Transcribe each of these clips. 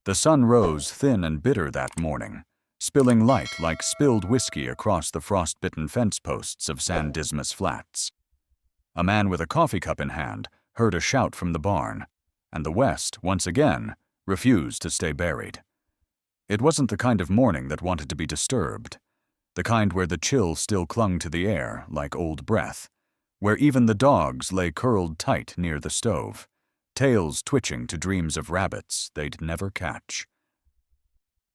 The sun rose thin and bitter that morning, spilling light like spilled whiskey across the frost-bitten fence posts of San Dismas Flats. A man with a coffee cup in hand heard a shout from the barn, and the West, once again, refused to stay buried. It wasn't the kind of morning that wanted to be disturbed, the kind where the chill still clung to the air like old breath, where even the dogs lay curled tight near the stove, tails twitching to dreams of rabbits they'd never catch.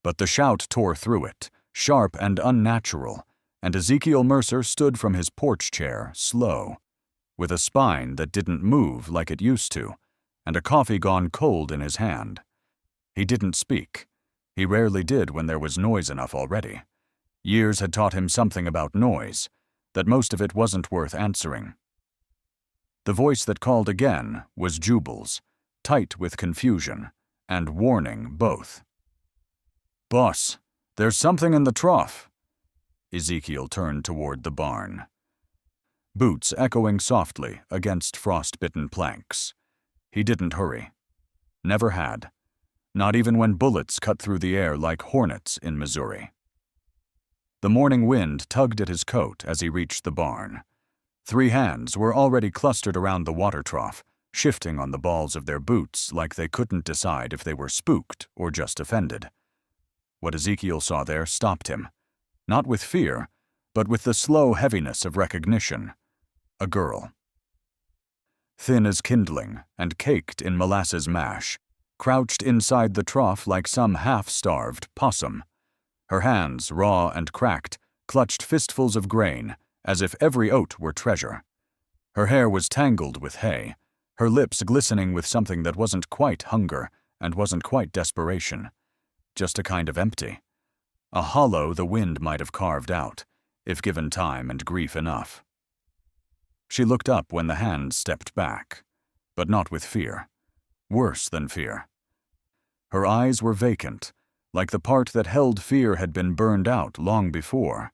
But the shout tore through it, sharp and unnatural, and Ezekiel Mercer stood from his porch chair, slow, with a spine that didn't move like it used to, and a coffee gone cold in his hand. He didn't speak. He rarely did when there was noise enough already. Years had taught him something about noise, that most of it wasn't worth answering. The voice that called again was Jubal's, tight with confusion, and warning both. "Boss, there's something in the trough." Ezekiel turned toward the barn. Boots echoing softly against frost-bitten planks. He didn't hurry. Never had. Not even when bullets cut through the air like hornets in Missouri. The morning wind tugged at his coat as he reached the barn. 3 hands were already clustered around the water trough, shifting on the balls of their boots like they couldn't decide if they were spooked or just offended. What Ezekiel saw there stopped him, not with fear, but with the slow heaviness of recognition. A girl. Thin as kindling and caked in molasses mash, crouched inside the trough like some half-starved possum. Her hands, raw and cracked, clutched fistfuls of grain, as if every oat were treasure. Her hair was tangled with hay, her lips glistening with something that wasn't quite hunger and wasn't quite desperation. Just a kind of empty. A hollow the wind might have carved out, if given time and grief enough. She looked up when the hands stepped back, but not with fear. Worse than fear. Her eyes were vacant, like the part that held fear had been burned out long before.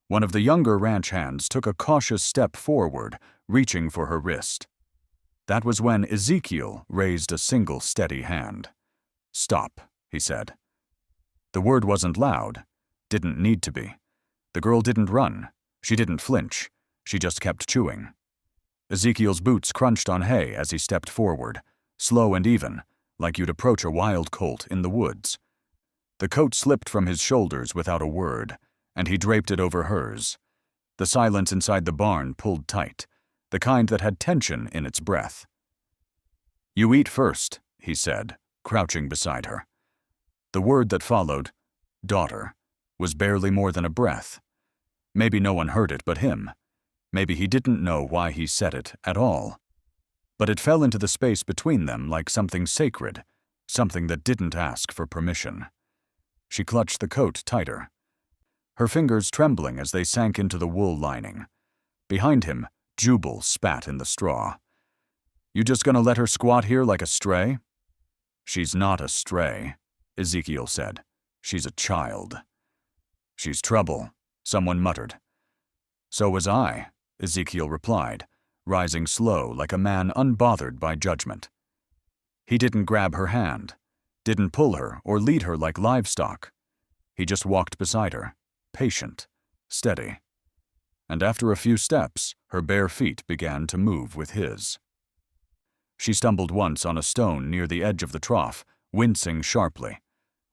One of the younger ranch hands took a cautious step forward, reaching for her wrist. That was when Ezekiel raised a single steady hand. "Stop," he said. The word wasn't loud, didn't need to be. The girl didn't run, she didn't flinch, she just kept chewing. Ezekiel's boots crunched on hay as he stepped forward, slow and even, like you'd approach a wild colt in the woods. The coat slipped from his shoulders without a word, and he draped it over hers. The silence inside the barn pulled tight, the kind that had tension in its breath. "You eat first," he said, crouching beside her. The word that followed, "daughter," was barely more than a breath. Maybe no one heard it but him. Maybe he didn't know why he said it at all. But it fell into the space between them like something sacred, something that didn't ask for permission. She clutched the coat tighter, her fingers trembling as they sank into the wool lining. Behind him, Jubal spat in the straw. "You just gonna let her squat here like a stray?" "She's not a stray," Ezekiel said. "She's a child." "She's trouble," someone muttered. "So was I," Ezekiel replied, rising slow like a man unbothered by judgment. He didn't grab her hand, didn't pull her or lead her like livestock. He just walked beside her, patient, steady. And after a few steps, her bare feet began to move with his. She stumbled once on a stone near the edge of the trough, wincing sharply.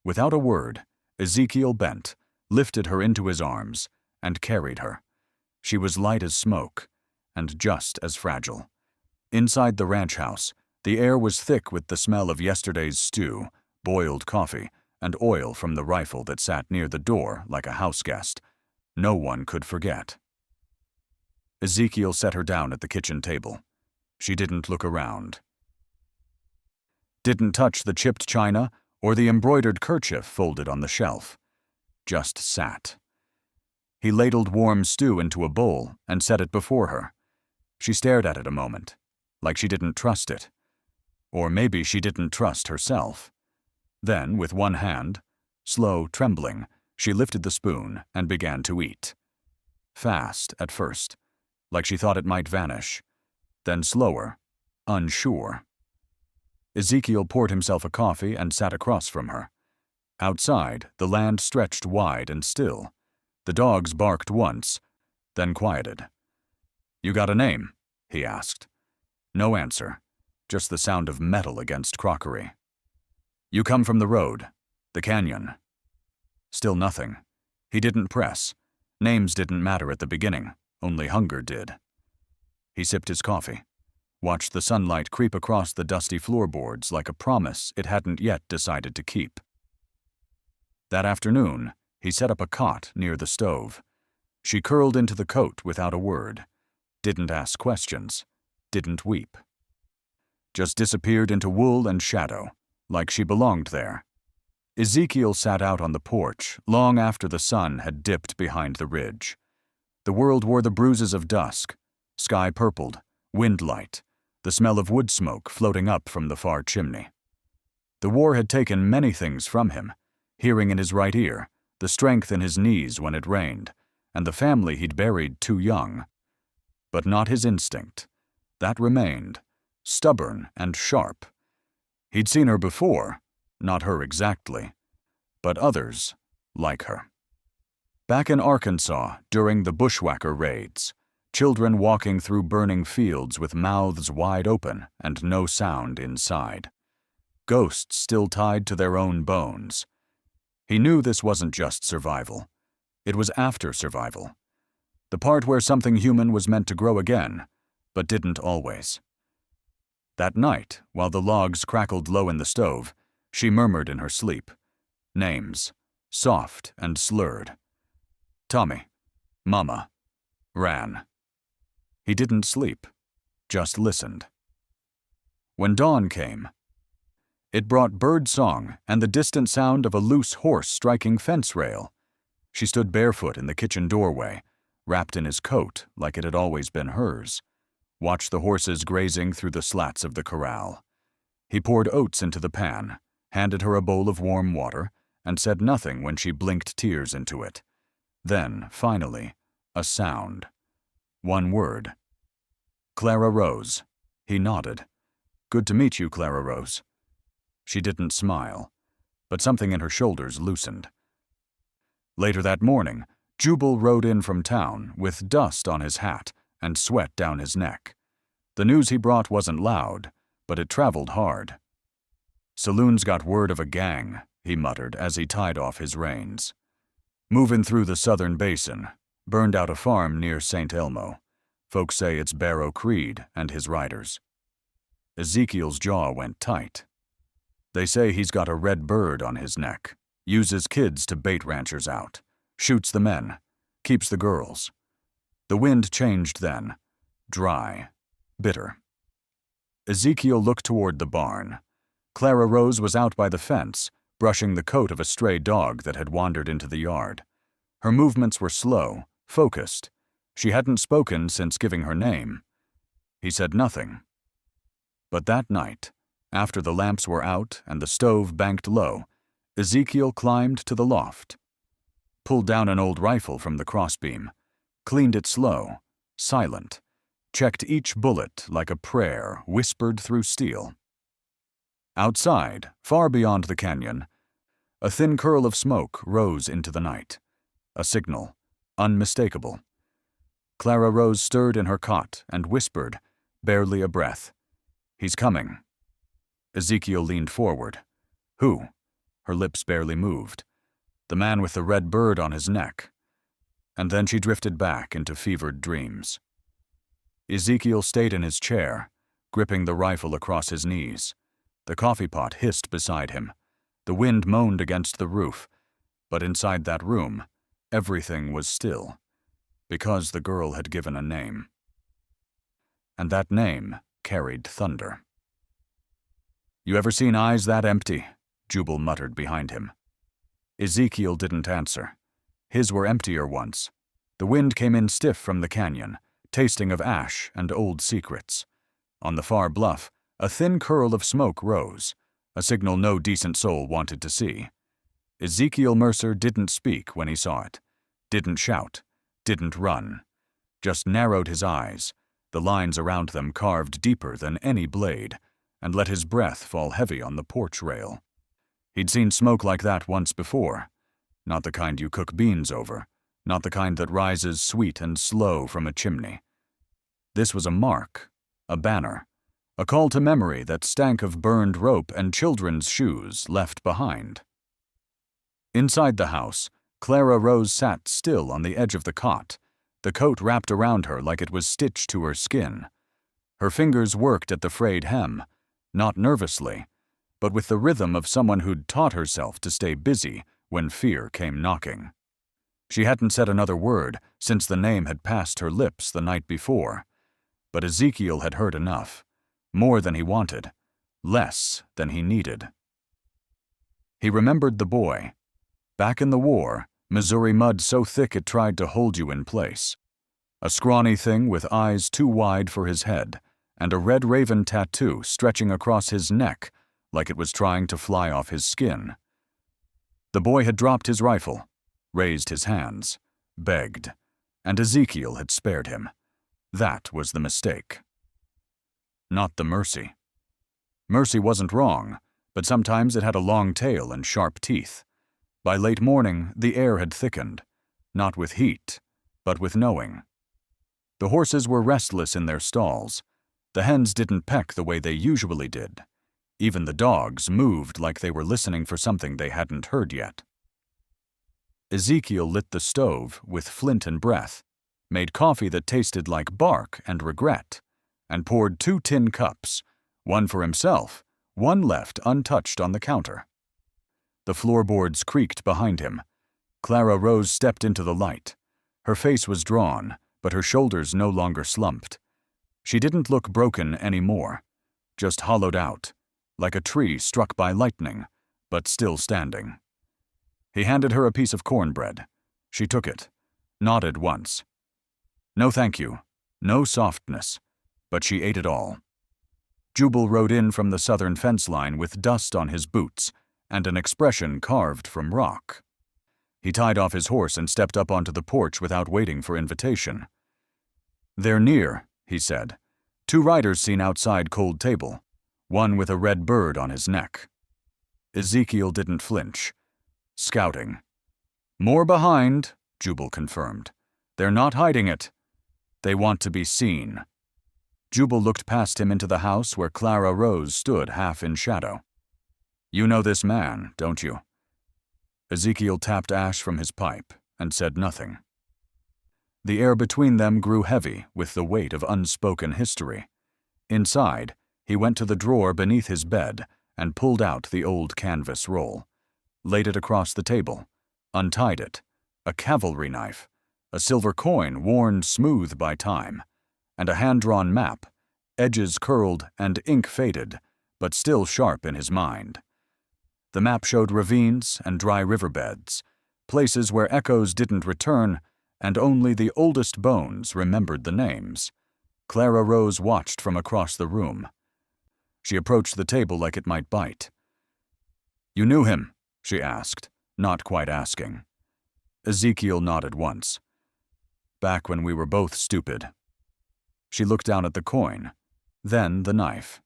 Without a word, Ezekiel bent, lifted her into his arms, and carried her. She was light as smoke, and just as fragile. Inside the ranch house, the air was thick with the smell of yesterday's stew, boiled coffee, and oil from the rifle that sat near the door like a house guest. No one could forget. Ezekiel set her down at the kitchen table. She didn't look around. Didn't touch the chipped china or the embroidered kerchief folded on the shelf. Just sat. He ladled warm stew into a bowl and set it before her. She stared at it a moment, like she didn't trust it. Or maybe she didn't trust herself. Then, with one hand, slow, trembling, she lifted the spoon and began to eat. Fast at first, like she thought it might vanish. Then slower, unsure. Ezekiel poured himself a coffee and sat across from her. Outside, the land stretched wide and still. The dogs barked once, then quieted. "You got a name?" he asked. No answer, just the sound of metal against crockery. "You come from the road, the canyon." Still nothing. He didn't press. Names didn't matter at the beginning, only hunger did. He sipped his coffee, watched the sunlight creep across the dusty floorboards like a promise it hadn't yet decided to keep. That afternoon, he set up a cot near the stove. She curled into the coat without a word, didn't ask questions, didn't weep. Just disappeared into wool and shadow, like she belonged there. Ezekiel sat out on the porch long after the sun had dipped behind the ridge. The world wore the bruises of dusk, sky purpled, wind light, the smell of wood smoke floating up from the far chimney. The war had taken many things from him, hearing in his right ear, the strength in his knees when it rained, and the family he'd buried too young. But not his instinct. That remained, stubborn and sharp. He'd seen her before, not her exactly, but others like her. Back in Arkansas, during the bushwhacker raids, children walking through burning fields with mouths wide open and no sound inside. Ghosts still tied to their own bones. He knew this wasn't just survival. It was after survival. The part where something human was meant to grow again, but didn't always. That night, while the logs crackled low in the stove, she murmured in her sleep. Names, soft and slurred. Tommy, Mama, Ran. He didn't sleep, just listened. When dawn came, it brought bird song and the distant sound of a loose horse striking fence rail. She stood barefoot in the kitchen doorway, wrapped in his coat like it had always been hers, watched the horses grazing through the slats of the corral. He poured oats into the pan, handed her a bowl of warm water, and said nothing when she blinked tears into it. Then, finally, a sound. One word. Clara Rose. He nodded. Good to meet you, Clara Rose. She didn't smile, but something in her shoulders loosened. Later that morning, Jubal rode in from town with dust on his hat and sweat down his neck. The news he brought wasn't loud, but it traveled hard. Saloon's got word of a gang, he muttered as he tied off his reins. Movin' through the southern basin, burned out a farm near St. Elmo. Folks say it's Barrow Creed and his riders. Ezekiel's jaw went tight. They say he's got a red bird on his neck, uses kids to bait ranchers out, shoots the men, keeps the girls. The wind changed then, dry, bitter. Ezekiel looked toward the barn. Clara Rose was out by the fence, brushing the coat of a stray dog that had wandered into the yard. Her movements were slow, focused. She hadn't spoken since giving her name. He said nothing. But that night, after the lamps were out and the stove banked low, Ezekiel climbed to the loft, pulled down an old rifle from the crossbeam, cleaned it slow, silent, checked each bullet like a prayer whispered through steel. Outside, far beyond the canyon, a thin curl of smoke rose into the night. A signal, unmistakable. Clara Rose stirred in her cot and whispered, barely a breath. He's coming. Ezekiel leaned forward. Who? Her lips barely moved. The man with the red bird on his neck. And then she drifted back into fevered dreams. Ezekiel stayed in his chair, gripping the rifle across his knees. The coffee pot hissed beside him. The wind moaned against the roof, but inside that room, everything was still, because the girl had given a name. And that name carried thunder. You ever seen eyes that empty? Jubal muttered behind him. Ezekiel didn't answer. His were emptier once. The wind came in stiff from the canyon, tasting of ash and old secrets. On the far bluff, a thin curl of smoke rose, a signal no decent soul wanted to see. Ezekiel Mercer didn't speak when he saw it, didn't shout, didn't run, just narrowed his eyes, the lines around them carved deeper than any blade, and let his breath fall heavy on the porch rail. He'd seen smoke like that once before. Not the kind you cook beans over, not the kind that rises sweet and slow from a chimney. This was a mark, a banner, a call to memory that stank of burned rope and children's shoes left behind. Inside the house, Clara Rose sat still on the edge of the cot, the coat wrapped around her like it was stitched to her skin. Her fingers worked at the frayed hem, not nervously, but with the rhythm of someone who'd taught herself to stay busy when fear came knocking. She hadn't said another word since the name had passed her lips the night before, but Ezekiel had heard enough, more than he wanted, less than he needed. He remembered the boy. Back in the war, Missouri mud so thick it tried to hold you in place. A scrawny thing with eyes too wide for his head, and a red raven tattoo stretching across his neck like it was trying to fly off his skin. The boy had dropped his rifle, raised his hands, begged, and Ezekiel had spared him. That was the mistake. Not the mercy. Mercy wasn't wrong, but sometimes it had a long tail and sharp teeth. By late morning, the air had thickened, not with heat, but with knowing. The horses were restless in their stalls. The hens didn't peck the way they usually did. Even the dogs moved like they were listening for something they hadn't heard yet. Ezekiel lit the stove with flint and breath, made coffee that tasted like bark and regret, and poured 2 tin cups, one for himself, one left untouched on the counter. The floorboards creaked behind him. Clara Rose stepped into the light. Her face was drawn, but her shoulders no longer slumped. She didn't look broken anymore, just hollowed out, like a tree struck by lightning, but still standing. He handed her a piece of cornbread. She took it, nodded once. No thank you, no softness, but she ate it all. Jubal rode in from the southern fence line with dust on his boots and an expression carved from rock. He tied off his horse and stepped up onto the porch without waiting for invitation. "They're near," he said. 2 riders seen outside Cold Table, one with a red bird on his neck. Ezekiel didn't flinch. Scouting. "More behind," Jubal confirmed. "They're not hiding it. They want to be seen." Jubal looked past him into the house where Clara Rose stood half in shadow. "You know this man, don't you?" Ezekiel tapped ash from his pipe and said nothing. The air between them grew heavy with the weight of unspoken history. Inside, he went to the drawer beneath his bed and pulled out the old canvas roll, laid it across the table, untied it, a cavalry knife, a silver coin worn smooth by time, and a hand-drawn map, edges curled and ink faded, but still sharp in his mind. The map showed ravines and dry riverbeds, places where echoes didn't return and only the oldest bones remembered the names. Clara Rose watched from across the room. She approached the table like it might bite. "You knew him?" she asked, not quite asking. Ezekiel nodded once. "Back when we were both stupid." She looked down at the coin, then the knife.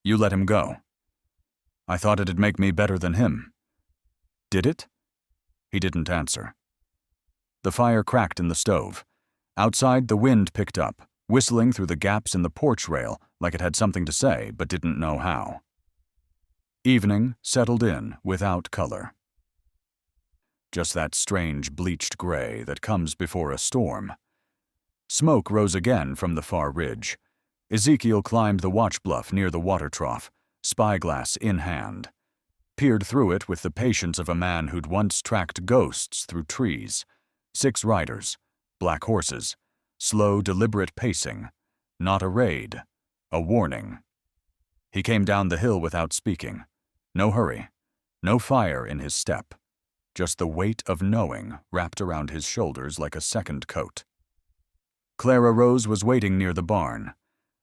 "You let him go." "I thought it'd make me better than him." "Did it?" He didn't answer. The fire cracked in the stove. Outside, the wind picked up, whistling through the gaps in the porch rail like it had something to say but didn't know how. Evening settled in without color. Just that strange bleached gray that comes before a storm. Smoke rose again from the far ridge. Ezekiel climbed the watch bluff near the water trough, spyglass in hand, peered through it with the patience of a man who'd once tracked ghosts through trees. 6 riders, black horses, slow, deliberate pacing, not a raid, a warning. He came down the hill without speaking. No hurry, no fire in his step, just the weight of knowing wrapped around his shoulders like a second coat. Clara Rose was waiting near the barn.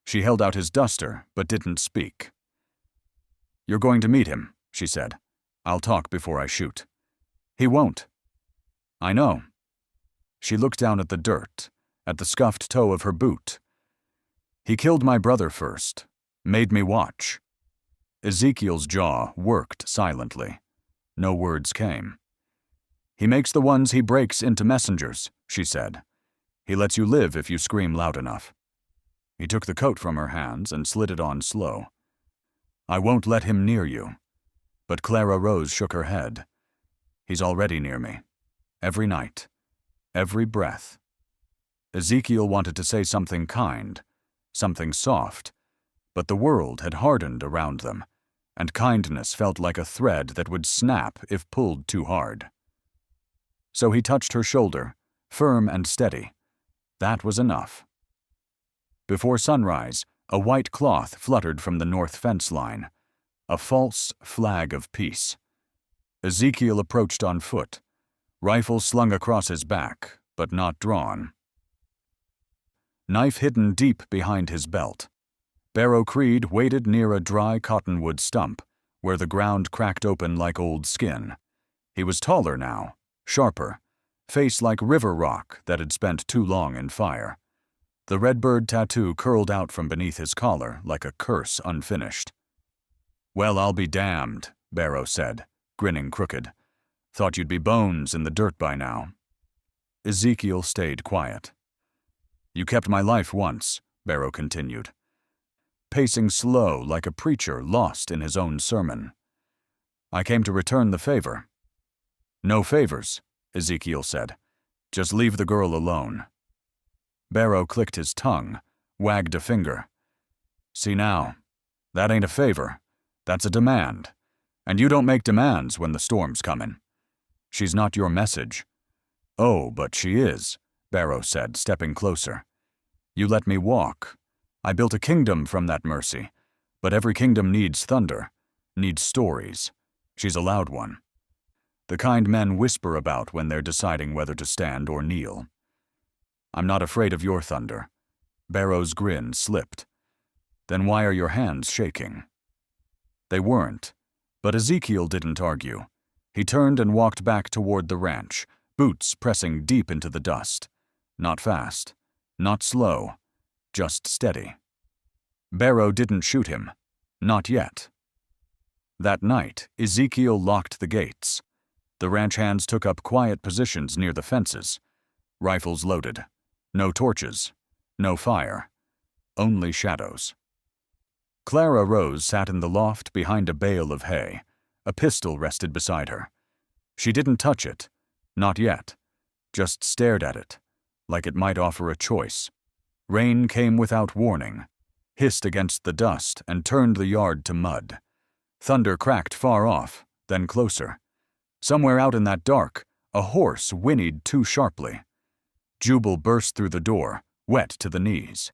She held out his duster, but didn't speak. "You're going to meet him," she said. "I'll talk before I shoot." "He won't." "I know." She looked down at the dirt, at the scuffed toe of her boot. "He killed my brother first, made me watch. Ezekiel's jaw worked silently. No words came. "He makes the ones he breaks into messengers," she said. "He lets you live if you scream loud enough." He took the coat from her hands and slid it on slow. "I won't let him near you." But Clara Rose shook her head. "He's already near me. Every night. Every breath." Ezekiel wanted to say something kind, something soft, but the world had hardened around them, and kindness felt like a thread that would snap if pulled too hard. So he touched her shoulder, firm and steady. That was enough. Before sunrise, a white cloth fluttered from the north fence line, a false flag of peace. Ezekiel approached on foot, rifle slung across his back, but not drawn. Knife hidden deep behind his belt. Barrow Creed waited near a dry cottonwood stump, where the ground cracked open like old skin. He was taller now, sharper, face like river rock that had spent too long in fire. The redbird tattoo curled out from beneath his collar like a curse unfinished. "Well, I'll be damned," Barrow said, grinning crooked. "Thought you'd be bones in the dirt by now." Ezekiel stayed quiet. "You kept my life once," Barrow continued, pacing slow like a preacher lost in his own sermon. "I came to return the favor." "No favors," Ezekiel said. "Just leave the girl alone." Barrow clicked his tongue, wagged a finger. "See now, that ain't a favor. That's a demand. And you don't make demands when the storm's comin'. She's not your message." "Oh, but she is," Barrow said, stepping closer. "You let me walk. I built a kingdom from that mercy. But every kingdom needs thunder, needs stories. She's a loud one. The kind men whisper about when they're deciding whether to stand or kneel." "I'm not afraid of your thunder." Barrow's grin slipped. "Then why are your hands shaking?" They weren't, but Ezekiel didn't argue. He turned and walked back toward the ranch, boots pressing deep into the dust. Not fast, not slow, just steady. Barrow didn't shoot him. Not yet. That night, Ezekiel locked the gates. The ranch hands took up quiet positions near the fences. Rifles loaded. No torches. No fire. Only shadows. Clara Rose sat in the loft behind a bale of hay. A pistol rested beside her. She didn't touch it. Not yet. Just stared at it, like it might offer a choice. Rain came without warning, hissed against the dust and turned the yard to mud. Thunder cracked far off, then closer. Somewhere out in that dark, a horse whinnied too sharply. Jubal burst through the door, wet to the knees.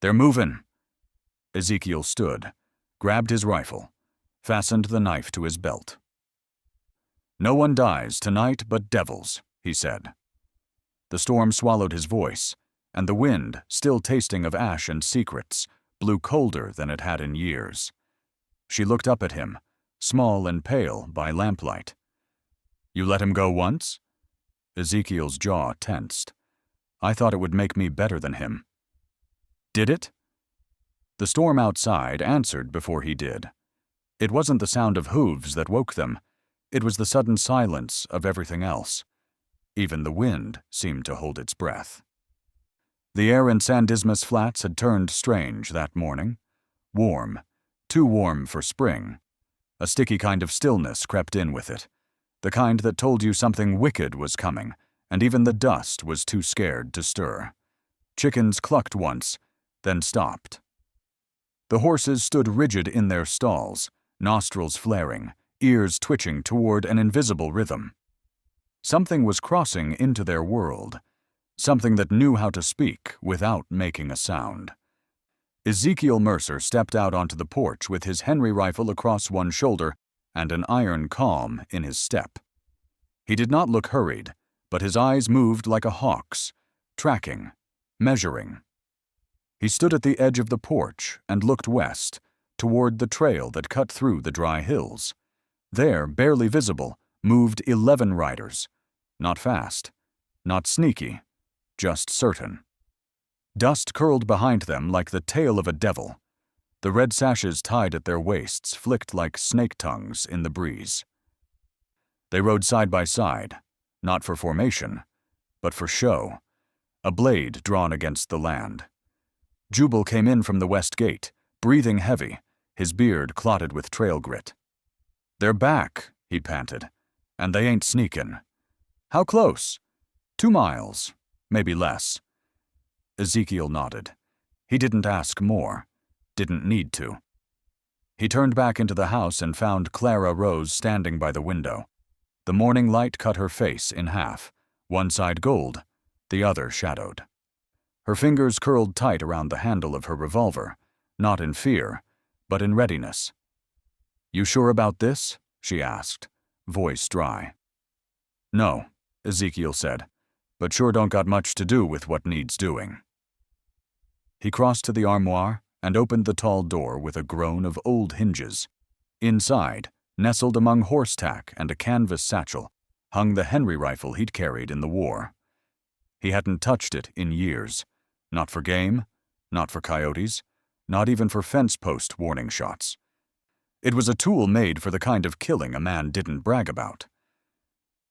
"They're movin'." Ezekiel stood, grabbed his rifle, fastened the knife to his belt. "No one dies tonight but devils," he said. The storm swallowed his voice, and the wind, still tasting of ash and secrets, blew colder than it had in years. She looked up at him, small and pale by lamplight. "You let him go once?" Ezekiel's jaw tensed. "I thought it would make me better than him." "Did it?" The storm outside answered before he did. It wasn't the sound of hooves that woke them. It was the sudden silence of everything else. Even the wind seemed to hold its breath. The air in San Dismas Flats had turned strange that morning. Warm, too warm for spring. A sticky kind of stillness crept in with it, the kind that told you something wicked was coming, and even the dust was too scared to stir. Chickens clucked once, then stopped. The horses stood rigid in their stalls, nostrils flaring, ears twitching toward an invisible rhythm. Something was crossing into their world, something that knew how to speak without making a sound. Ezekiel Mercer stepped out onto the porch with his Henry rifle across one shoulder and an iron calm in his step. He did not look hurried, but his eyes moved like a hawk's, tracking, measuring. He stood at the edge of the porch and looked west, toward the trail that cut through the dry hills. There, barely visible, moved 11 riders. Not fast, not sneaky, just certain. Dust curled behind them like the tail of a devil. The red sashes tied at their waists flicked like snake tongues in the breeze. They rode side by side, not for formation, but for show, a blade drawn against the land. Jubal came in from the west gate, breathing heavy, his beard clotted with trail grit. "They're back," he panted, "and they ain't sneakin'. How close?" 2 miles, maybe less. Ezekiel nodded. He didn't ask more, didn't need to. He turned back into the house and found Clara Rose standing by the window. The morning light cut her face in half, one side gold, the other shadowed. Her fingers curled tight around the handle of her revolver, not in fear, but in readiness. "You sure about this?" she asked, voice dry. "No," Ezekiel said, "but sure don't got much to do with what needs doing." He crossed to the armoire and opened the tall door with a groan of old hinges. Inside, nestled among horse tack and a canvas satchel, hung the Henry rifle he'd carried in the war. He hadn't touched it in years, not for game, not for coyotes, not even for fence post warning shots. It was a tool made for the kind of killing a man didn't brag about.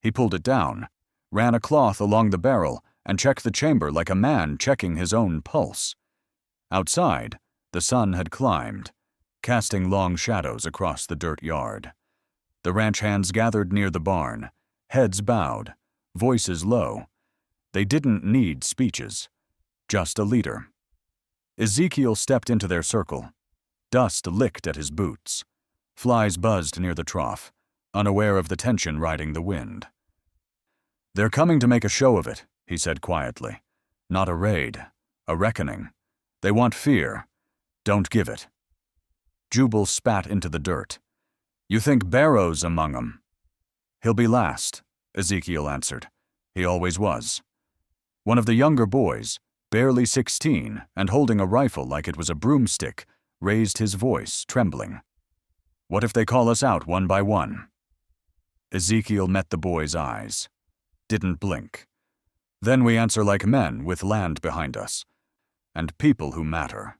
He pulled it down, ran a cloth along the barrel, and checked the chamber like a man checking his own pulse. Outside, the sun had climbed, casting long shadows across the dirt yard. The ranch hands gathered near the barn, heads bowed, voices low. They didn't need speeches, just a leader. Ezekiel stepped into their circle. Dust licked at his boots. Flies buzzed near the trough, unaware of the tension riding the wind. "They're coming to make a show of it," he said quietly. "Not a raid, a reckoning. They want fear. Don't give it." Jubal spat into the dirt. "You think Barrow's among 'em?" "He'll be last," Ezekiel answered. "He always was." One of the younger boys, barely 16 and holding a rifle like it was a broomstick, raised his voice, trembling. "What if they call us out one by one?" Ezekiel met the boy's eyes. Didn't blink. "Then we answer like men with land behind us. And people who matter."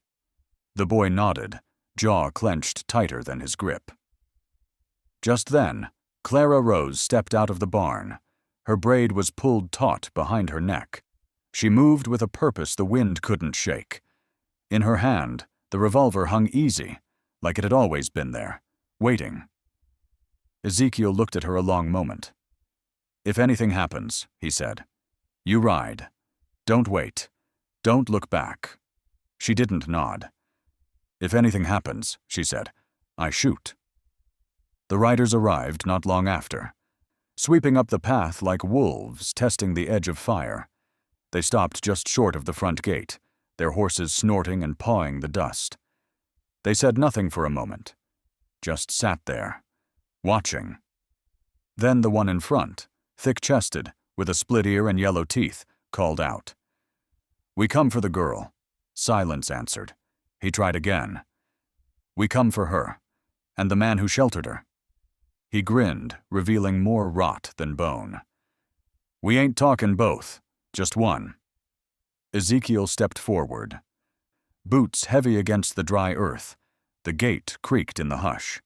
The boy nodded, jaw clenched tighter than his grip. Just then, Clara Rose stepped out of the barn. Her braid was pulled taut behind her neck. She moved with a purpose the wind couldn't shake. In her hand, the revolver hung easy, like it had always been there, waiting. Ezekiel looked at her a long moment. "If anything happens," he said, "you ride. Don't wait. Don't look back." She didn't nod. "If anything happens," she said, "I shoot." The riders arrived not long after, sweeping up the path like wolves testing the edge of fire. They stopped just short of the front gate, their horses snorting and pawing the dust. They said nothing for a moment, just sat there, watching. Then the one in front, thick-chested, with a split ear and yellow teeth, called out. "We come for the girl," Silence answered. He tried again. "We come for her, and the man who sheltered her." He grinned, revealing more rot than bone. "We ain't talking both, just one." Ezekiel stepped forward. Boots heavy against the dry earth, the gate creaked in the hush.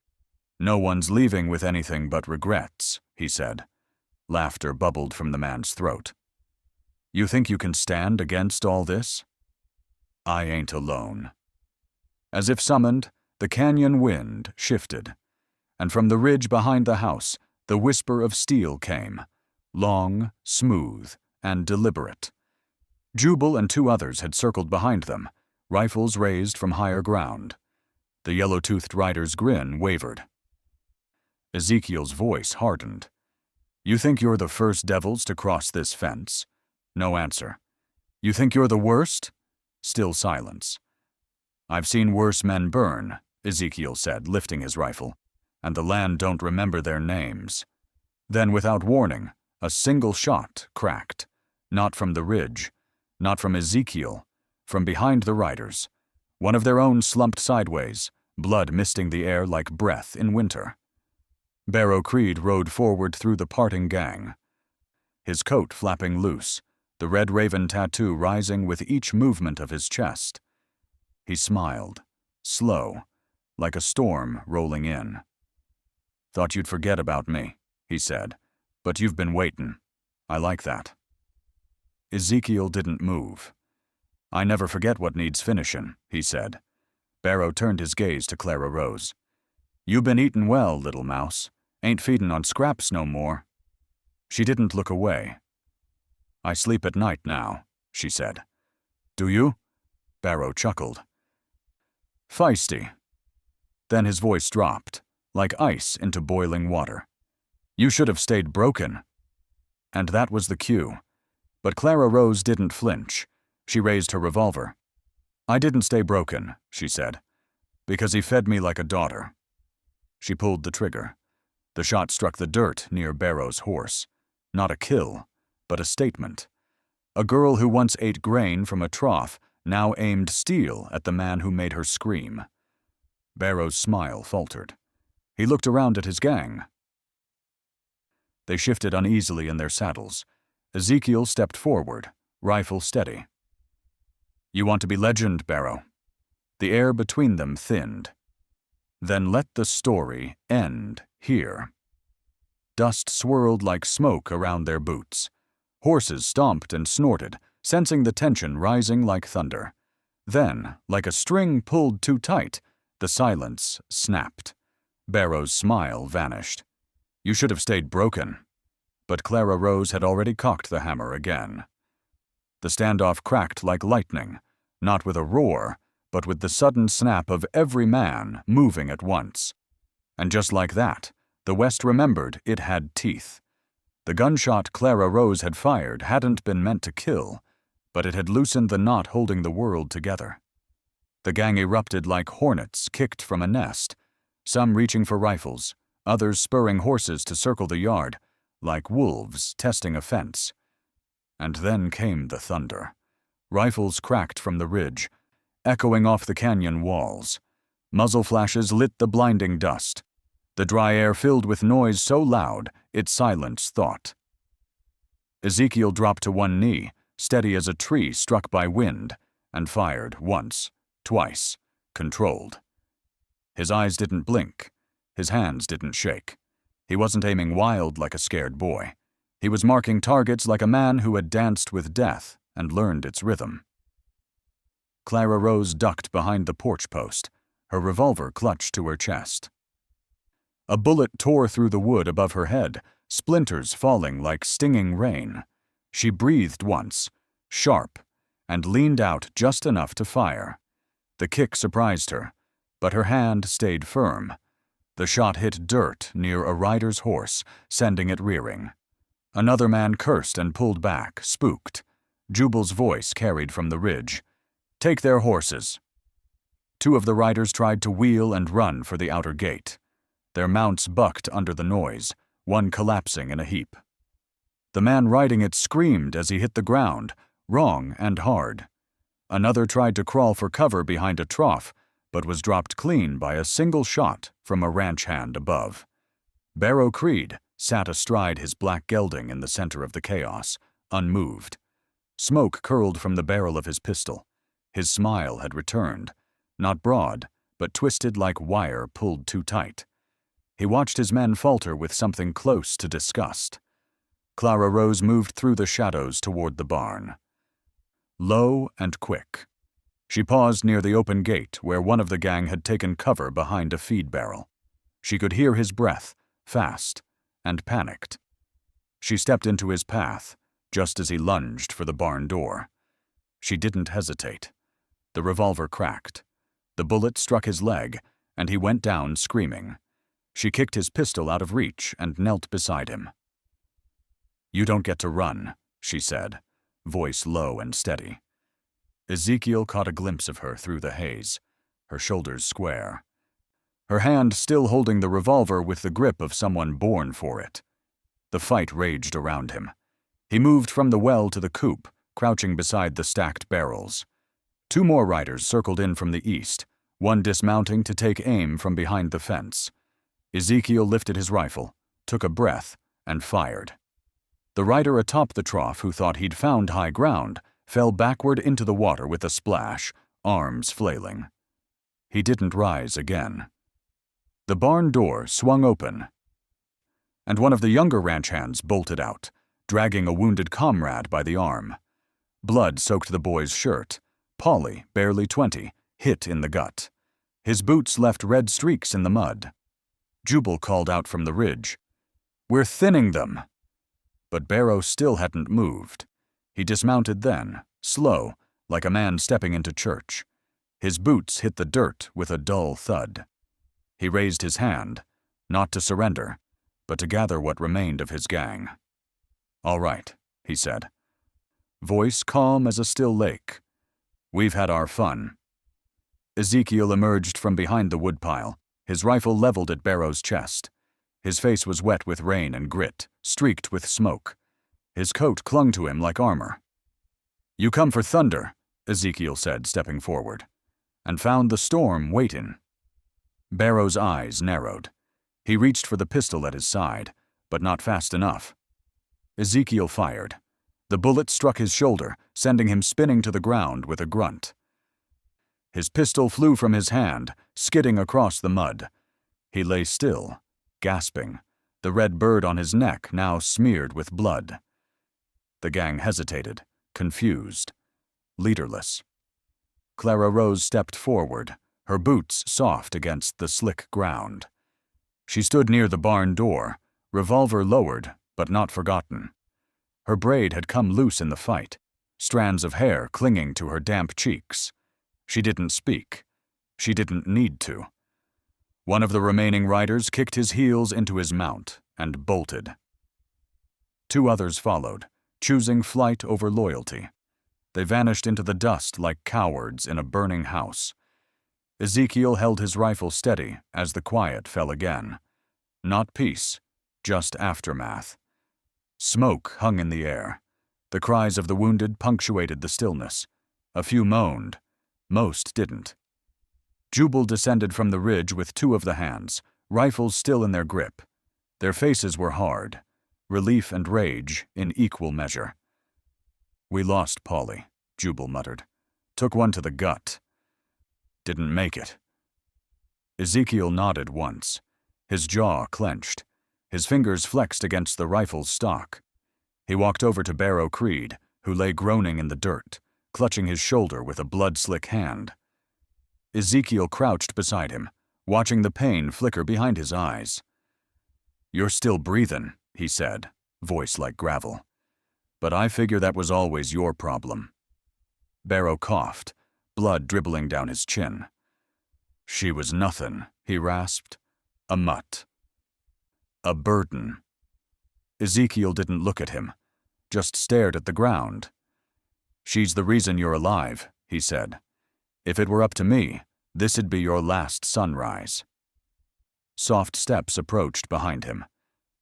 "No one's leaving with anything but regrets," he said. Laughter bubbled from the man's throat. "You think you can stand against all this?" "I ain't alone." As if summoned, the canyon wind shifted, and from the ridge behind the house, the whisper of steel came, long, smooth, and deliberate. Jubal and two others had circled behind them, rifles raised from higher ground. The yellow-toothed rider's grin wavered. Ezekiel's voice hardened. "You think you're the first devils to cross this fence?" No answer. "You think you're the worst?" Still silence. "I've seen worse men burn," Ezekiel said, lifting his rifle, "and the land don't remember their names." Then, without warning, a single shot cracked. Not from the ridge, not from Ezekiel, from behind the riders. One of their own slumped sideways, blood misting the air like breath in winter. Barrow Creed rode forward through the parting gang, his coat flapping loose, the red raven tattoo rising with each movement of his chest. He smiled, slow, like a storm rolling in. "Thought you'd forget about me," he said, "but you've been waitin'. I like that." Ezekiel didn't move. "I never forget what needs finishin'," he said. Barrow turned his gaze to Clara Rose. "You been eatin' well, little mouse. Ain't feedin' on scraps no more." She didn't look away. "I sleep at night now," she said. "Do you?" Barrow chuckled. "Feisty." Then his voice dropped, like ice into boiling water. "You should have stayed broken." And that was the cue. But Clara Rose didn't flinch. She raised her revolver. "I didn't stay broken," she said, "because he fed me like a daughter." She pulled the trigger. The shot struck the dirt near Barrow's horse. Not a kill, but a statement. A girl who once ate grain from a trough now aimed steel at the man who made her scream. Barrow's smile faltered. He looked around at his gang. They shifted uneasily in their saddles. Ezekiel stepped forward, rifle steady. "You want to be legend, Barrow?" The air between them thinned. "Then let the story end here." Dust swirled like smoke around their boots. Horses stomped and snorted, sensing the tension rising like thunder. Then, like a string pulled too tight, the silence snapped. Barrow's smile vanished. "You should have stayed broken." But Clara Rose had already cocked the hammer again. The standoff cracked like lightning, not with a roar, but with the sudden snap of every man moving at once. And just like that, the West remembered it had teeth. The gunshot Clara Rose had fired hadn't been meant to kill, but it had loosened the knot holding the world together. The gang erupted like hornets kicked from a nest, some reaching for rifles, others spurring horses to circle the yard, like wolves testing a fence. And then came the thunder. Rifles cracked from the ridge, echoing off the canyon walls. Muzzle flashes lit the blinding dust. The dry air filled with noise so loud it silenced thought. Ezekiel dropped to one knee, steady as a tree struck by wind, and fired once, twice, controlled. His eyes didn't blink. His hands didn't shake. He wasn't aiming wild like a scared boy. He was marking targets like a man who had danced with death and learned its rhythm. Clara Rose ducked behind the porch post, her revolver clutched to her chest. A bullet tore through the wood above her head, splinters falling like stinging rain. She breathed once, sharp, and leaned out just enough to fire. The kick surprised her, but her hand stayed firm. The shot hit dirt near a rider's horse, sending it rearing. Another man cursed and pulled back, spooked. Jubal's voice carried from the ridge. "Take their horses." Two of the riders tried to wheel and run for the outer gate. Their mounts bucked under the noise, one collapsing in a heap. The man riding it screamed as he hit the ground, wrong and hard. Another tried to crawl for cover behind a trough, but was dropped clean by a single shot from a ranch hand above. Barrow Creed sat astride his black gelding in the center of the chaos, unmoved. Smoke curled from the barrel of his pistol. His smile had returned, not broad, but twisted like wire pulled too tight. He watched his men falter with something close to disgust. Clara Rose moved through the shadows toward the barn. Low and quick. She paused near the open gate where one of the gang had taken cover behind a feed barrel. She could hear his breath, fast and panicked. She stepped into his path, just as he lunged for the barn door. She didn't hesitate. The revolver cracked. The bullet struck his leg, and he went down screaming. She kicked his pistol out of reach and knelt beside him. "You don't get to run," she said, voice low and steady. Ezekiel caught a glimpse of her through the haze, her shoulders square. Her hand still holding the revolver with the grip of someone born for it. The fight raged around him. He moved from the well to the coop, crouching beside the stacked barrels. Two more riders circled in from the east, one dismounting to take aim from behind the fence. Ezekiel lifted his rifle, took a breath, and fired. The rider atop the trough who thought he'd found high ground fell backward into the water with a splash, arms flailing. He didn't rise again. The barn door swung open, and one of the younger ranch hands bolted out, dragging a wounded comrade by the arm. Blood soaked the boy's shirt. Polly, barely 20, hit in the gut. His boots left red streaks in the mud. Jubal called out from the ridge, "We're thinning them!" But Barrow still hadn't moved. He dismounted then, slow, like a man stepping into church. His boots hit the dirt with a dull thud. He raised his hand, not to surrender, but to gather what remained of his gang. "All right," he said. Voice calm as a still lake. "We've had our fun." Ezekiel emerged from behind the woodpile, his rifle leveled at Barrow's chest. His face was wet with rain and grit, streaked with smoke. His coat clung to him like armor. "You come for thunder," Ezekiel said, stepping forward, "and found the storm waiting." Barrow's eyes narrowed. He reached for the pistol at his side, but not fast enough. Ezekiel fired. The bullet struck his shoulder, sending him spinning to the ground with a grunt. His pistol flew from his hand, skidding across the mud. He lay still, gasping, the red bird on his neck now smeared with blood. The gang hesitated, confused, leaderless. Clara Rose stepped forward, her boots soft against the slick ground. She stood near the barn door, revolver lowered but not forgotten. Her braid had come loose in the fight, strands of hair clinging to her damp cheeks. She didn't speak. She didn't need to. One of the remaining riders kicked his heels into his mount and bolted. 2 others followed, choosing flight over loyalty. They vanished into the dust like cowards in a burning house. Ezekiel held his rifle steady as the quiet fell again. Not peace, just aftermath. Smoke hung in the air. The cries of the wounded punctuated the stillness. A few moaned. Most didn't. Jubal descended from the ridge with 2 of the hands, rifles still in their grip. Their faces were hard, relief and rage in equal measure. "We lost Polly," Jubal muttered. "Took one to the gut. Didn't make it." Ezekiel nodded once. His jaw clenched. His fingers flexed against the rifle's stock. He walked over to Barrow Creed, who lay groaning in the dirt, clutching his shoulder with a blood-slick hand. Ezekiel crouched beside him, watching the pain flicker behind his eyes. "You're still breathing," he said, voice like gravel. "But I figure that was always your problem." Barrow coughed, blood dribbling down his chin. "She was nothing," he rasped. "A mutt. A burden." Ezekiel didn't look at him, just stared at the ground. "She's the reason you're alive," he said. "If it were up to me, this'd be your last sunrise." Soft steps approached behind him.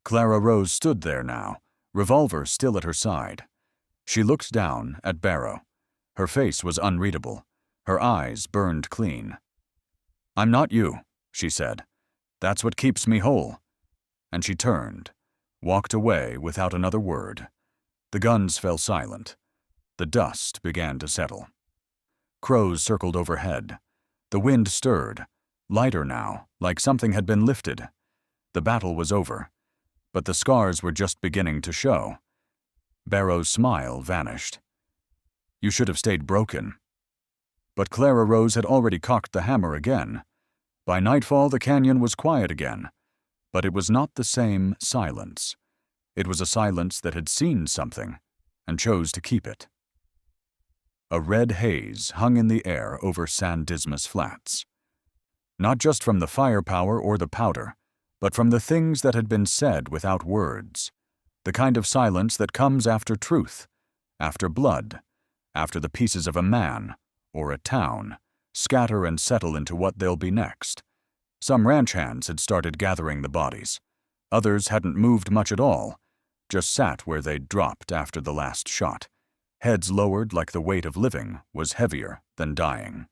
Clara Rose stood there now, revolver still at her side. She looked down at Barrow. Her face was unreadable. Her eyes burned clean. "I'm not you," she said. "That's what keeps me whole." And she turned, walked away without another word. The guns fell silent. The dust began to settle. Crows circled overhead. The wind stirred, lighter now, like something had been lifted. The battle was over, but the scars were just beginning to show. Barrow's smile vanished. "You should have stayed broken." But Clara Rose had already cocked the hammer again. By nightfall the canyon was quiet again, but it was not the same silence. It was a silence that had seen something and chose to keep it. A red haze hung in the air over San Dismas Flats. Not just from the firepower or the powder, but from the things that had been said without words. The kind of silence that comes after truth, after blood, after the pieces of a man or a town scatter and settle into what they'll be next. Some ranch hands had started gathering the bodies. Others hadn't moved much at all, just sat where they'd dropped after the last shot. Heads lowered like the weight of living was heavier than dying.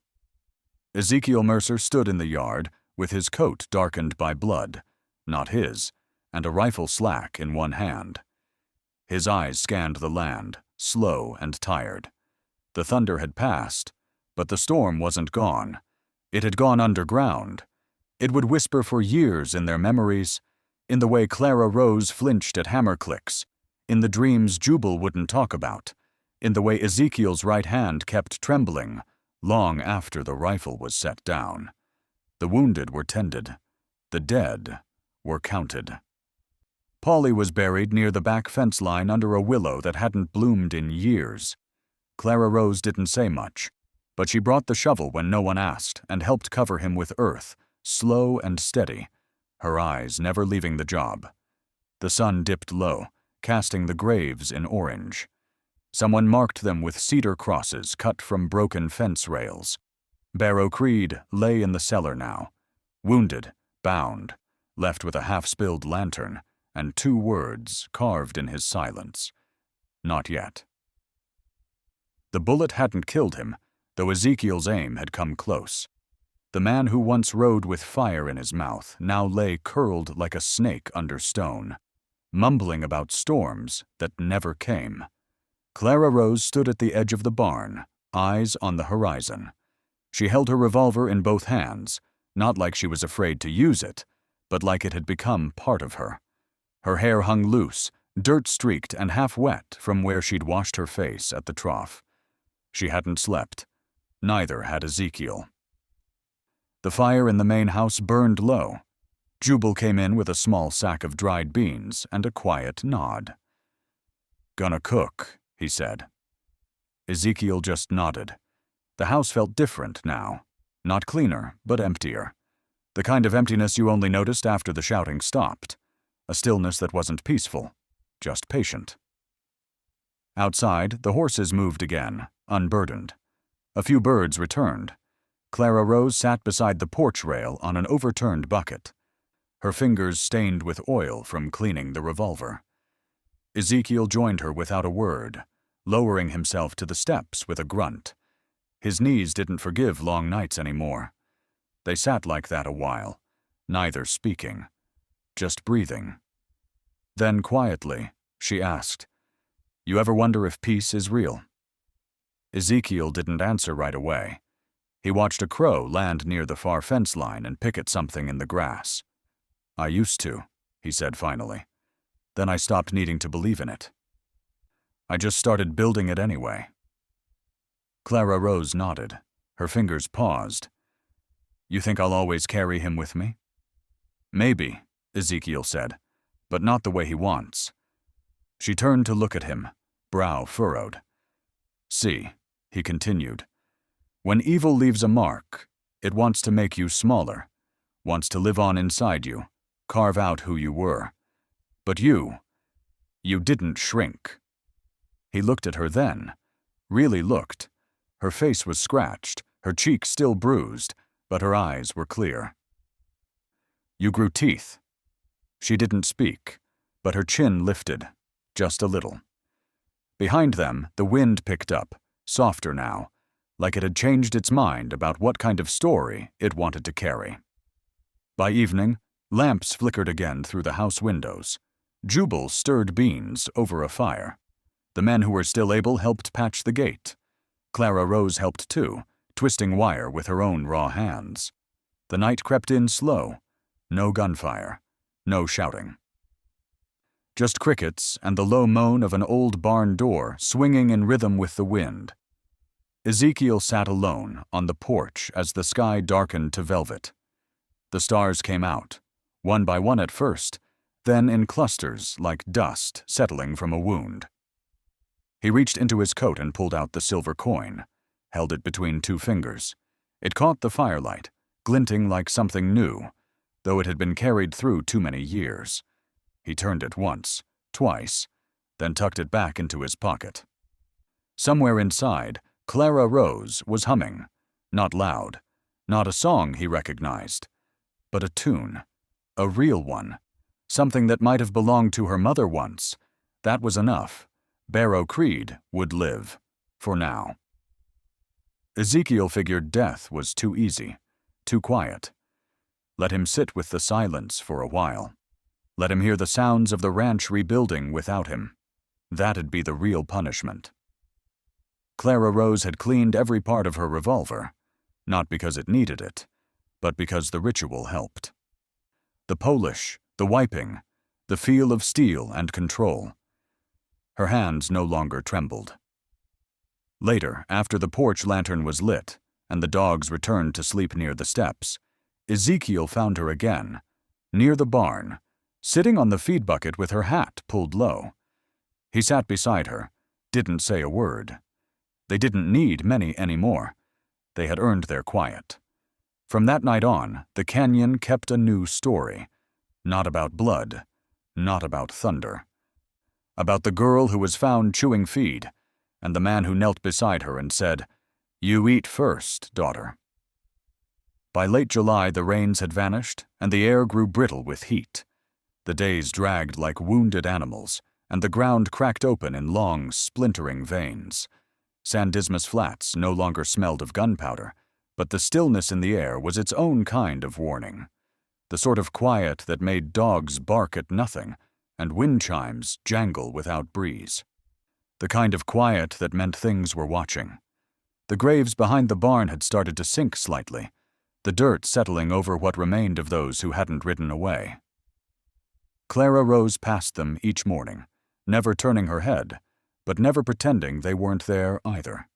Ezekiel Mercer stood in the yard with his coat darkened by blood, not his, and a rifle slack in one hand. His eyes scanned the land, slow and tired. The thunder had passed, but the storm wasn't gone. It had gone underground. It would whisper for years in their memories, in the way Clara Rose flinched at hammer clicks, in the dreams Jubal wouldn't talk about, in the way Ezekiel's right hand kept trembling, long after the rifle was set down. The wounded were tended. The dead were counted. Polly was buried near the back fence line under a willow that hadn't bloomed in years. Clara Rose didn't say much, but she brought the shovel when no one asked and helped cover him with earth, slow and steady, her eyes never leaving the job. The sun dipped low, casting the graves in orange. Someone marked them with cedar crosses cut from broken fence rails. Barrow Creed lay in the cellar now, wounded, bound, left with a half-spilled lantern and 2 words carved in his silence. Not yet. The bullet hadn't killed him, though Ezekiel's aim had come close. The man who once rode with fire in his mouth now lay curled like a snake under stone, mumbling about storms that never came. Clara Rose stood at the edge of the barn, eyes on the horizon. She held her revolver in both hands, not like she was afraid to use it, but like it had become part of her. Her hair hung loose, dirt-streaked and half-wet from where she'd washed her face at the trough. She hadn't slept. Neither had Ezekiel. The fire in the main house burned low. Jubal came in with a small sack of dried beans and a quiet nod. "Gonna cook," he said. Ezekiel just nodded. The house felt different now. Not cleaner, but emptier. The kind of emptiness you only noticed after the shouting stopped. A stillness that wasn't peaceful, just patient. Outside, the horses moved again, unburdened. A few birds returned. Clara Rose sat beside the porch rail on an overturned bucket, her fingers stained with oil from cleaning the revolver. Ezekiel joined her without a word, lowering himself to the steps with a grunt. His knees didn't forgive long nights anymore. They sat like that a while, neither speaking, just breathing. Then quietly, she asked, "You ever wonder if peace is real?" Ezekiel didn't answer right away. He watched a crow land near the far fence line and pick at something in the grass. "I used to," he said finally. "Then I stopped needing to believe in it. I just started building it anyway." Clara Rose nodded. Her fingers paused. "You think I'll always carry him with me?" "Maybe," Ezekiel said, "but not the way he wants." She turned to look at him, brow furrowed. "See," he continued, "when evil leaves a mark, it wants to make you smaller, wants to live on inside you, carve out who you were. But you didn't shrink." He looked at her then, really looked. Her face was scratched, her cheeks still bruised, but her eyes were clear. "You grew teeth." She didn't speak, but her chin lifted, just a little. Behind them, the wind picked up, softer now, like it had changed its mind about what kind of story it wanted to carry. By evening, lamps flickered again through the house windows. Jubal stirred beans over a fire. The men who were still able helped patch the gate. Clara Rose helped too, twisting wire with her own raw hands. The night crept in slow. No gunfire. No shouting. Just crickets and the low moan of an old barn door swinging in rhythm with the wind. Ezekiel sat alone on the porch as the sky darkened to velvet. The stars came out, one by one at first, then in clusters like dust settling from a wound. He reached into his coat and pulled out the silver coin, held it between 2 fingers. It caught the firelight, glinting like something new, though it had been carried through too many years. He turned it once, twice, then tucked it back into his pocket. Somewhere inside, Clara Rose was humming, not loud, not a song he recognized, but a tune, a real one, something that might have belonged to her mother once. That was enough. Barrow Creed would live, for now. Ezekiel figured death was too easy, too quiet. Let him sit with the silence for a while. Let him hear the sounds of the ranch rebuilding without him. That'd be the real punishment. Clara Rose had cleaned every part of her revolver. not because it needed it, but because the ritual helped. The polish, the wiping, the feel of steel and control. Her hands no longer trembled. Later, after the porch lantern was lit and the dogs returned to sleep near the steps, Ezekiel found her again, near the barn, sitting on the feed bucket with her hat pulled low. He sat beside her, didn't say a word. They didn't need many anymore. They had earned their quiet. From that night on, the canyon kept a new story. Not about blood, not about thunder. About the girl who was found chewing feed, and the man who knelt beside her and said, "You eat first, daughter." By late July, the rains had vanished, and the air grew brittle with heat. The days dragged like wounded animals, and the ground cracked open in long, splintering veins. San Dismas Flats no longer smelled of gunpowder, but the stillness in the air was its own kind of warning. The sort of quiet that made dogs bark at nothing, and wind chimes jangle without breeze. The kind of quiet that meant things were watching. The graves behind the barn had started to sink slightly, the dirt settling over what remained of those who hadn't ridden away. Clara Rose passed them each morning, never turning her head, but never pretending they weren't there either.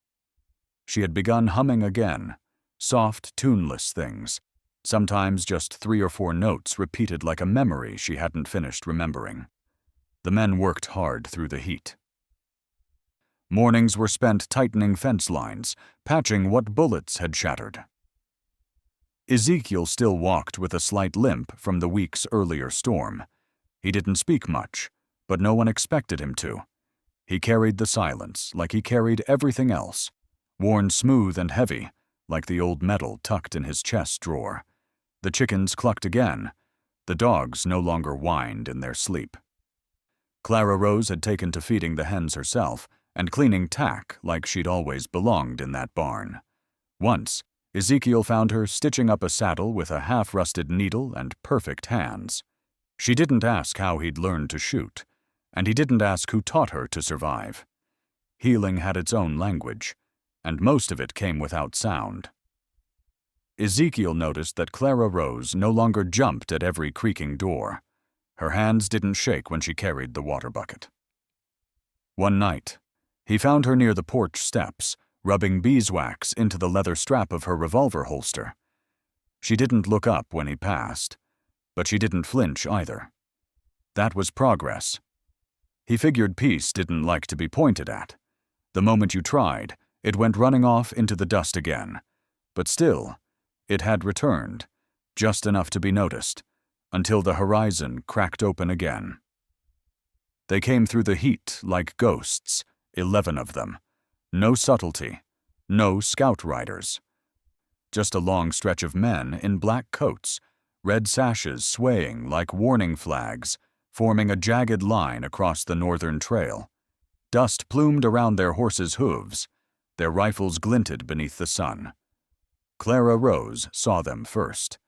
She had begun humming again, soft, tuneless things, sometimes just 3 or 4 notes repeated like a memory she hadn't finished remembering. The men worked hard through the heat. Mornings were spent tightening fence lines, patching what bullets had shattered. Ezekiel still walked with a slight limp from the week's earlier storm. He didn't speak much, but no one expected him to. He carried the silence like he carried everything else, worn smooth and heavy, like the old metal tucked in his chest drawer. The chickens clucked again. The dogs no longer whined in their sleep. Clara Rose had taken to feeding the hens herself and cleaning tack like she'd always belonged in that barn. Once, Ezekiel found her stitching up a saddle with a half-rusted needle and perfect hands. She didn't ask how he'd learned to shoot, and he didn't ask who taught her to survive. Healing had its own language, and most of it came without sound. Ezekiel noticed that Clara Rose no longer jumped at every creaking door. Her hands didn't shake when she carried the water bucket. One night, he found her near the porch steps, rubbing beeswax into the leather strap of her revolver holster. She didn't look up when he passed, but she didn't flinch either. That was progress. He figured peace didn't like to be pointed at. The moment you tried, it went running off into the dust again. But still, it had returned, just enough to be noticed, until the horizon cracked open again. They came through the heat like ghosts, 11 of them. No subtlety, no scout riders. Just a long stretch of men in black coats, red sashes swaying like warning flags, forming a jagged line across the northern trail. Dust plumed around their horses' hooves. Their rifles glinted beneath the sun. Clara Rose saw them first.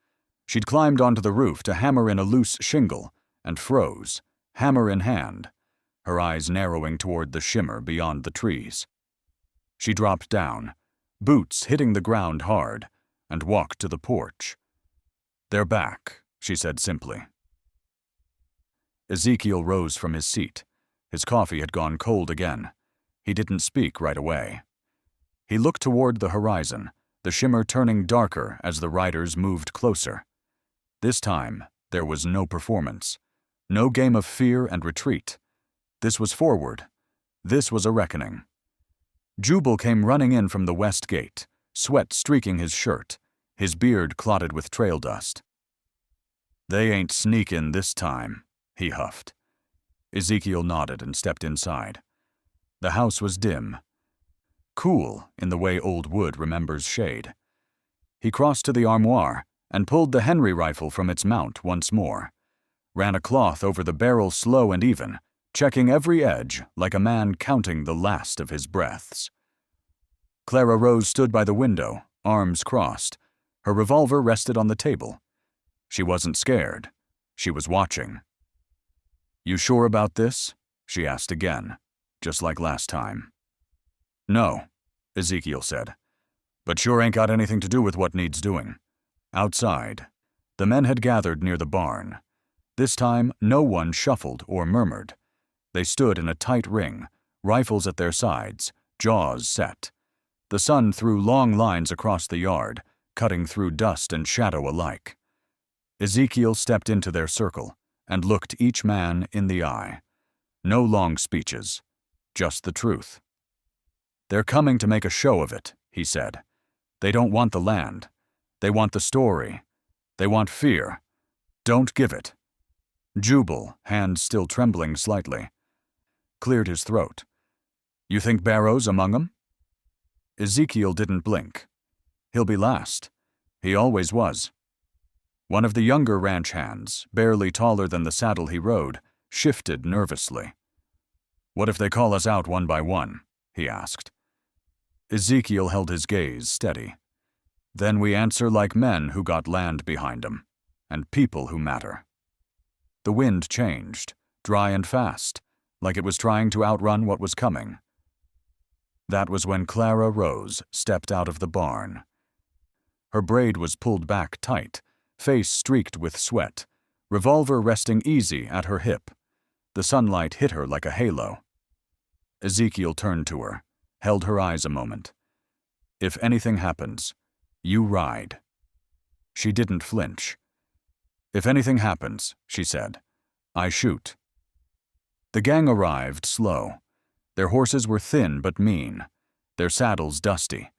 She'd climbed onto the roof to hammer in a loose shingle and froze, hammer in hand, her eyes narrowing toward the shimmer beyond the trees. She dropped down, boots hitting the ground hard, and walked to the porch. "They're back," she said simply. Ezekiel rose from his seat. His coffee had gone cold again. He didn't speak right away. He looked toward the horizon, the shimmer turning darker as the riders moved closer. This time, there was no performance, no game of fear and retreat. This was forward. This was a reckoning. Jubal came running in from the west gate, sweat streaking his shirt, his beard clotted with trail dust. "They ain't sneakin' this time," he huffed. Ezekiel nodded and stepped inside. The house was dim, cool in the way old wood remembers shade. He crossed to the armoire and pulled the Henry rifle from its mount once more, ran a cloth over the barrel slow and even, checking every edge like a man counting the last of his breaths. Clara Rose stood by the window, arms crossed. Her revolver rested on the table. She wasn't scared. She was watching. "You sure about this?" she asked again, just like last time. "No," Ezekiel said. But sure ain't got anything to do with what needs doing. Outside, the men had gathered near the barn. This time, no one shuffled or murmured. They stood in a tight ring, rifles at their sides, jaws set. The sun threw long lines across the yard, cutting through dust and shadow alike. Ezekiel stepped into their circle and looked each man in the eye. No long speeches, just the truth. "They're coming to make a show of it," he said. "They don't want the land. They want the story. They want fear. Don't give it." Jubal, hands still trembling slightly, cleared his throat. "You think Barrow's among 'em?" Ezekiel didn't blink. "He'll be last. He always was." One of the younger ranch hands, barely taller than the saddle he rode, shifted nervously. "What if they call us out one by one?" he asked. Ezekiel held his gaze steady. "Then we answer like men who got land behind 'em, and people who matter." The wind changed, dry and fast, like it was trying to outrun what was coming. That was when Clara Rose stepped out of the barn. Her braid was pulled back tight, face streaked with sweat, revolver resting easy at her hip. The sunlight hit her like a halo. Ezekiel turned to her, held her eyes a moment. "If anything happens, you ride." She didn't flinch. "If anything happens," she said, "I shoot." The gang arrived slow. Their horses were thin but mean, their saddles dusty.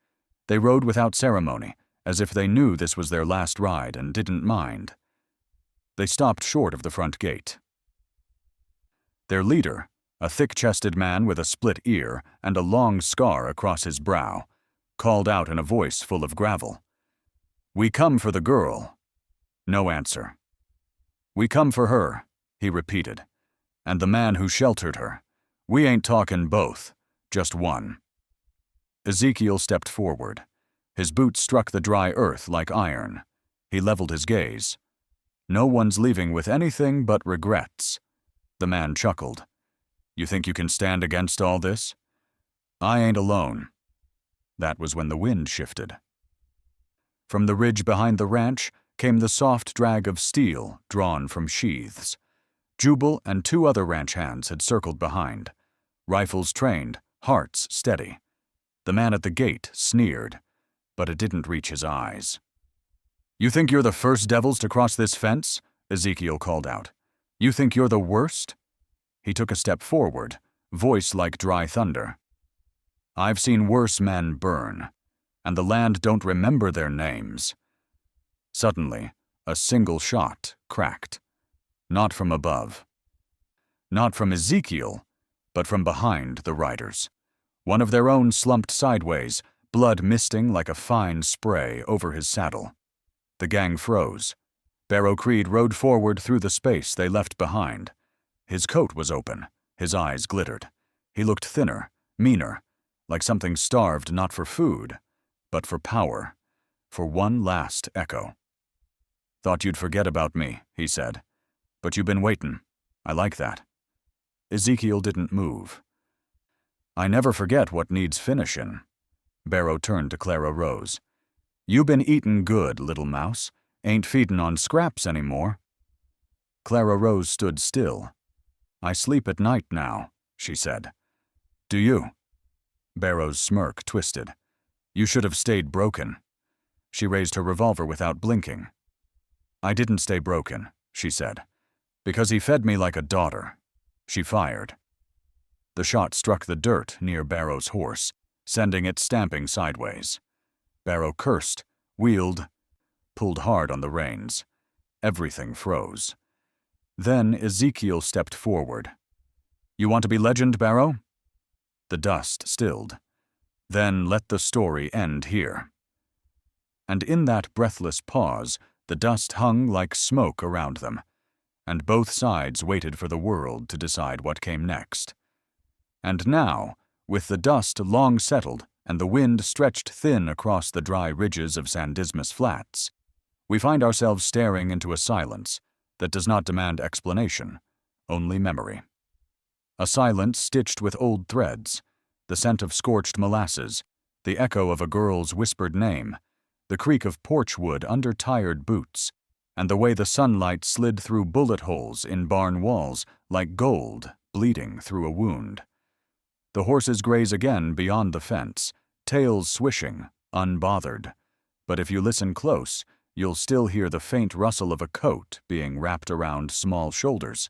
They rode without ceremony, as if they knew this was their last ride and didn't mind. They stopped short of the front gate. Their leader, a thick-chested man with a split ear and a long scar across his brow, called out in a voice full of gravel. "We come for the girl." No answer. "We come for her," he repeated, "and the man who sheltered her. We ain't talking both, just one." Ezekiel stepped forward. His boots struck the dry earth like iron. He leveled his gaze. "No one's leaving with anything but regrets." The man chuckled. "You think you can stand against all this?" "I ain't alone." That was when the wind shifted. From the ridge behind the ranch came the soft drag of steel drawn from sheaths. Jubal and two other ranch hands had circled behind, rifles trained, hearts steady. The man at the gate sneered, but it didn't reach his eyes. "You think you're the first devils to cross this fence?" Ezekiel called out. "You think you're the worst?" He took a step forward, voice like dry thunder. "I've seen worse men burn, and the land don't remember their names." Suddenly, a single shot cracked. Not from above. Not from Ezekiel, but from behind the riders. One of their own slumped sideways, blood misting like a fine spray over his saddle. The gang froze. Barrow Creed rode forward through the space they left behind. His coat was open. His eyes glittered. He looked thinner, meaner, like something starved not for food, but for power, for one last echo. "Thought you'd forget about me," he said. "But you've been waitin'. I like that." Ezekiel didn't move. "I never forget what needs finishin'." Barrow turned to Clara Rose. "You been eatin' good, little mouse. Ain't feedin' on scraps anymore." Clara Rose stood still. "I sleep at night now," she said. "Do you?" Barrow's smirk twisted. "You should have stayed broken." She raised her revolver without blinking. "I didn't stay broken," she said, "because he fed me like a daughter." She fired. The shot struck the dirt near Barrow's horse, sending it stamping sideways. Barrow cursed, wheeled, pulled hard on the reins. Everything froze. Then Ezekiel stepped forward. "You want to be legend, Barrow?" The dust stilled. "Then let the story end here." And in that breathless pause, the dust hung like smoke around them, and both sides waited for the world to decide what came next. And now, with the dust long settled and the wind stretched thin across the dry ridges of San Dismas Flats, we find ourselves staring into a silence that does not demand explanation, only memory. A silence stitched with old threads, the scent of scorched molasses, the echo of a girl's whispered name, the creak of porch wood under tired boots, and the way the sunlight slid through bullet holes in barn walls like gold bleeding through a wound. The horses graze again beyond the fence, tails swishing, unbothered. But if you listen close, you'll still hear the faint rustle of a coat being wrapped around small shoulders,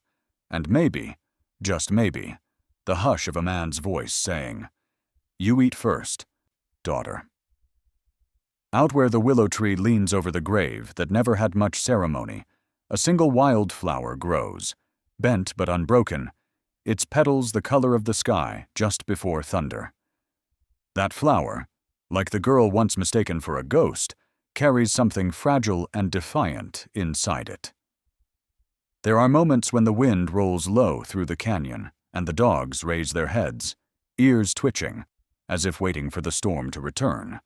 and maybe, just maybe, the hush of a man's voice saying, "You eat first, daughter." Out where the willow tree leans over the grave that never had much ceremony, a single wildflower grows, bent but unbroken, its petals the color of the sky just before thunder. That flower, like the girl once mistaken for a ghost, carries something fragile and defiant inside it. There are moments when the wind rolls low through the canyon and the dogs raise their heads, ears twitching, as if waiting for the storm to return.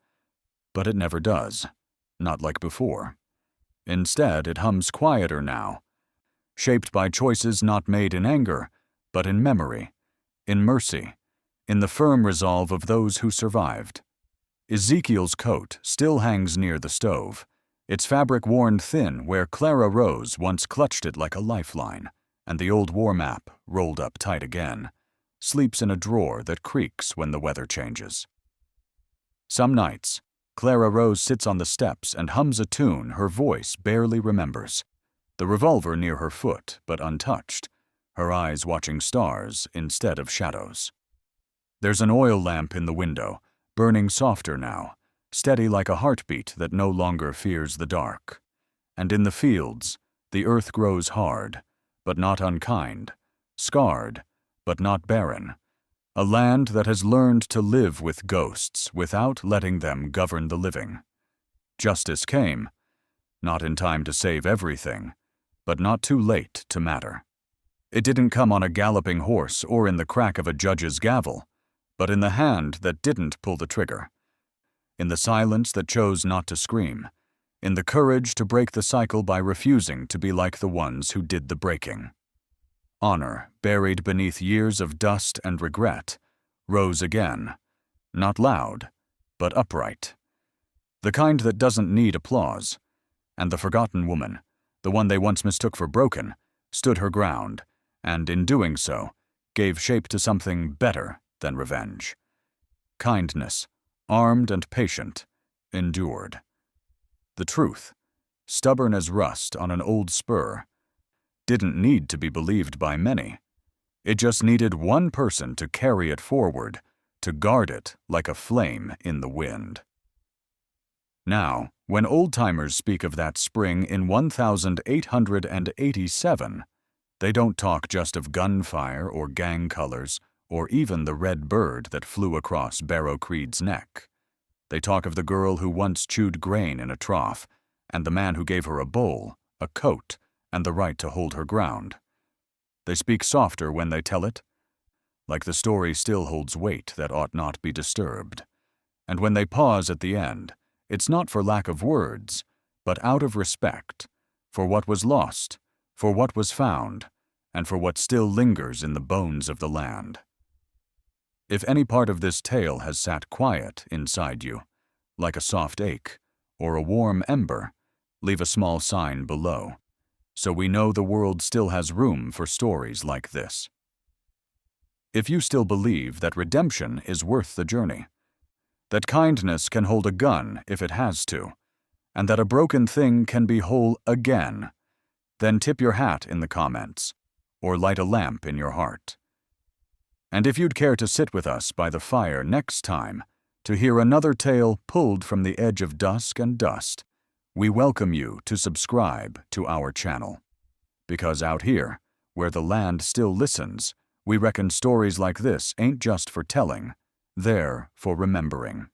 But it never does, not like before. Instead, it hums quieter now, shaped by choices not made in anger, but in memory, in mercy, in the firm resolve of those who survived. Ezekiel's coat still hangs near the stove, its fabric worn thin where Clara Rose once clutched it like a lifeline, and the old war map, rolled up tight again, sleeps in a drawer that creaks when the weather changes. Some nights, Clara Rose sits on the steps and hums a tune her voice barely remembers, the revolver near her foot but untouched, her eyes watching stars instead of shadows. There's an oil lamp in the window, burning softer now, steady like a heartbeat that no longer fears the dark. And in the fields, the earth grows hard, but not unkind, scarred, but not barren, a land that has learned to live with ghosts without letting them govern the living. Justice came, not in time to save everything, but not too late to matter. It didn't come on a galloping horse or in the crack of a judge's gavel, but in the hand that didn't pull the trigger, in the silence that chose not to scream, in the courage to break the cycle by refusing to be like the ones who did the breaking. Honor, buried beneath years of dust and regret, rose again, not loud, but upright. The kind that doesn't need applause. And the forgotten woman, the one they once mistook for broken, stood her ground, and in doing so, gave shape to something better than revenge. Kindness, armed and patient, endured. The truth, stubborn as rust on an old spur, didn't need to be believed by many. It just needed one person to carry it forward, to guard it like a flame in the wind. Now, when old-timers speak of that spring in 1887, they don't talk just of gunfire or gang colors or even the red bird that flew across Barrow Creed's neck. They talk of the girl who once chewed grain in a trough, and the man who gave her a bowl, a coat, and the right to hold her ground. They speak softer when they tell it, like the story still holds weight that ought not be disturbed. And when they pause at the end, it's not for lack of words, but out of respect, for what was lost, for what was found, and for what still lingers in the bones of the land. If any part of this tale has sat quiet inside you, like a soft ache or a warm ember, leave a small sign below, so we know the world still has room for stories like this. If you still believe that redemption is worth the journey, that kindness can hold a gun if it has to, and that a broken thing can be whole again, then tip your hat in the comments, or light a lamp in your heart. And if you'd care to sit with us by the fire next time to hear another tale pulled from the edge of dusk and dust, we welcome you to subscribe to our channel. Because out here, where the land still listens, we reckon stories like this ain't just for telling, they're for remembering.